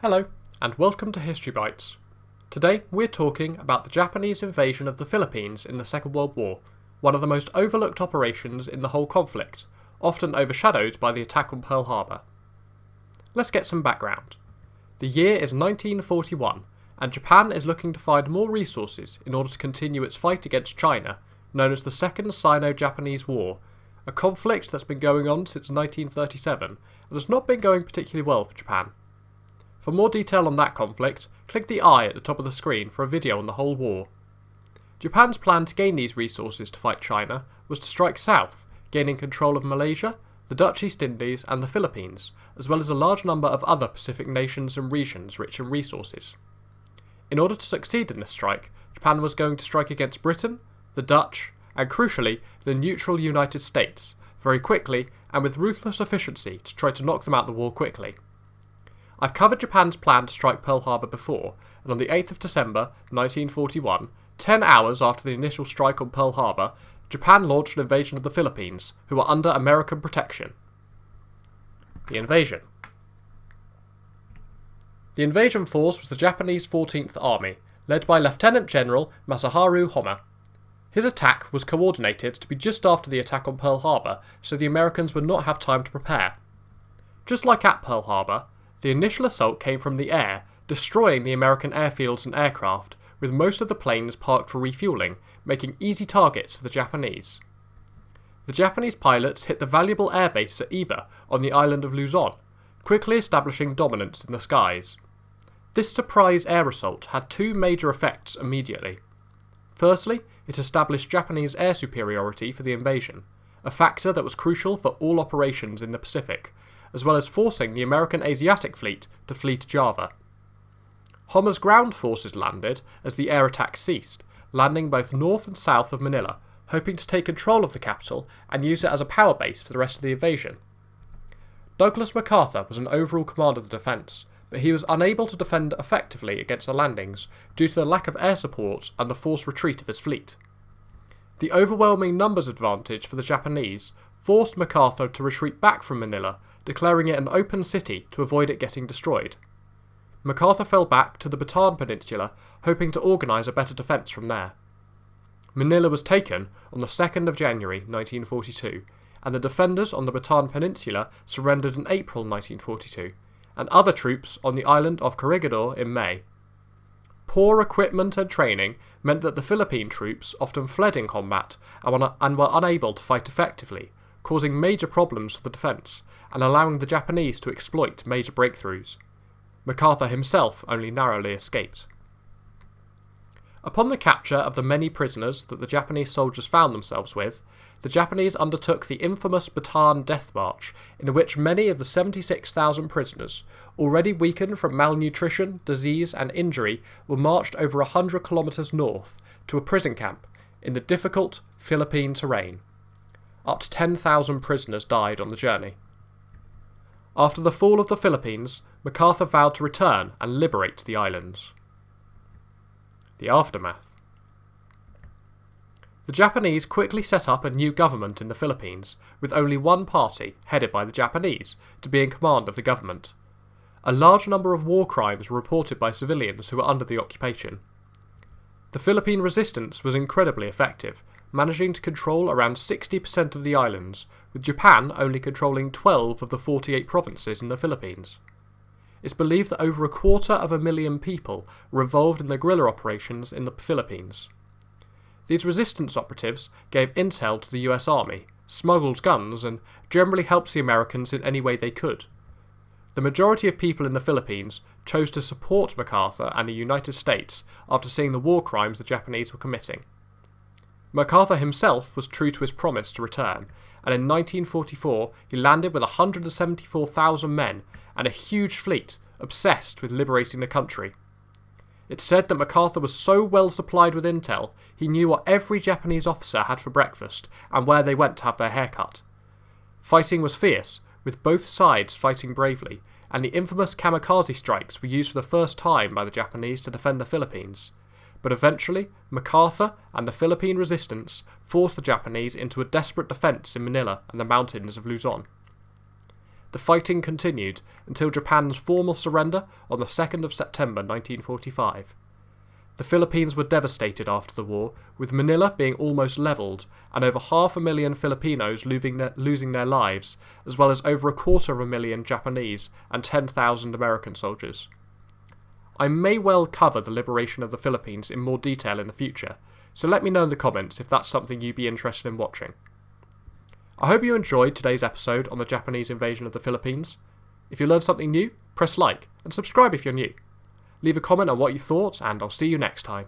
Hello, and welcome to History Bytes. Today we're talking about the Japanese invasion of the Philippines in the Second World War, one of the most overlooked operations in the whole conflict, often overshadowed by the attack on Pearl Harbor. Let's get some background. The year is 1941, and Japan is looking to find more resources in order to continue its fight against China, known as the Second Sino-Japanese War, a conflict that's been going on since 1937 and has not been going particularly well for Japan. For more detail on that conflict, click the eye at the top of the screen for a video on the whole war. Japan's plan to gain these resources to fight China was to strike south, gaining control of Malaysia, the Dutch East Indies and the Philippines, as well as a large number of other Pacific nations and regions rich in resources. In order to succeed in this strike, Japan was going to strike against Britain, the Dutch, and crucially, the neutral United States, very quickly and with ruthless efficiency to try to knock them out the war quickly. I've covered Japan's plan to strike Pearl Harbor before, and on the 8th of December 1941, 10 hours after the initial strike on Pearl Harbor, Japan launched an invasion of the Philippines, who were under American protection. The invasion. The invasion force was the Japanese 14th Army, led by Lieutenant General Masaharu Homma. His attack was coordinated to be just after the attack on Pearl Harbor, so the Americans would not have time to prepare. Just like at Pearl Harbor, the initial assault came from the air, destroying the American airfields and aircraft, with most of the planes parked for refuelling, making easy targets for the Japanese. The Japanese pilots hit the valuable airbase at Iba on the island of Luzon, quickly establishing dominance in the skies. This surprise air assault had two major effects immediately. Firstly, it established Japanese air superiority for the invasion, a factor that was crucial for all operations in the Pacific, as well as forcing the American Asiatic Fleet to flee to Java. Homma's ground forces landed as the air attack ceased, landing both north and south of Manila, hoping to take control of the capital and use it as a power base for the rest of the invasion. Douglas MacArthur was an overall commander of the defence, but he was unable to defend effectively against the landings due to the lack of air support and the forced retreat of his fleet. The overwhelming numbers advantage for the Japanese forced MacArthur to retreat back from Manila, declaring it an open city to avoid it getting destroyed. MacArthur fell back to the Bataan Peninsula, hoping to organise a better defence from there. Manila was taken on the 2nd of January 1942, and the defenders on the Bataan Peninsula surrendered in April 1942, and other troops on the island of Corregidor in May. Poor equipment and training meant that the Philippine troops often fled in combat and were unable to fight effectively, causing major problems for the defence, and allowing the Japanese to exploit major breakthroughs. MacArthur himself only narrowly escaped. Upon the capture of the many prisoners that the Japanese soldiers found themselves with, the Japanese undertook the infamous Bataan Death March, in which many of the 76,000 prisoners, already weakened from malnutrition, disease and injury, were marched over 100 kilometres north to a prison camp in the difficult Philippine terrain. Up to 10,000 prisoners died on the journey. After the fall of the Philippines, MacArthur vowed to return and liberate the islands. The aftermath. The Japanese quickly set up a new government in the Philippines, with only one party, headed by the Japanese, to be in command of the government. A large number of war crimes were reported by civilians who were under the occupation. The Philippine resistance was incredibly effective, managing to control around 60% of the islands, with Japan only controlling 12 of the 48 provinces in the Philippines. It's believed that over 250,000 people were involved in the guerrilla operations in the Philippines. These resistance operatives gave intel to the US Army, smuggled guns, and generally helped the Americans in any way they could. The majority of people in the Philippines chose to support MacArthur and the United States after seeing the war crimes the Japanese were committing. MacArthur himself was true to his promise to return, and in 1944 he landed with 174,000 men and a huge fleet obsessed with liberating the country. It's said that MacArthur was so well supplied with intel, he knew what every Japanese officer had for breakfast and where they went to have their hair cut. Fighting was fierce, with both sides fighting bravely, and the infamous kamikaze strikes were used for the first time by the Japanese to defend the Philippines. But eventually, MacArthur and the Philippine resistance forced the Japanese into a desperate defence in Manila and the mountains of Luzon. the fighting continued until Japan's formal surrender on the 2nd of September 1945. The Philippines were devastated after the war, with Manila being almost levelled and over 500,000 Filipinos losing their lives, as well as over 250,000 Japanese and 10,000 American soldiers. I may well cover the liberation of the Philippines in more detail in the future, so let me know in the comments if that's something you'd be interested in watching. I hope you enjoyed today's episode on the Japanese invasion of the Philippines. If you learned something new, press like and subscribe if you're new. Leave a comment on what you thought, and I'll see you next time.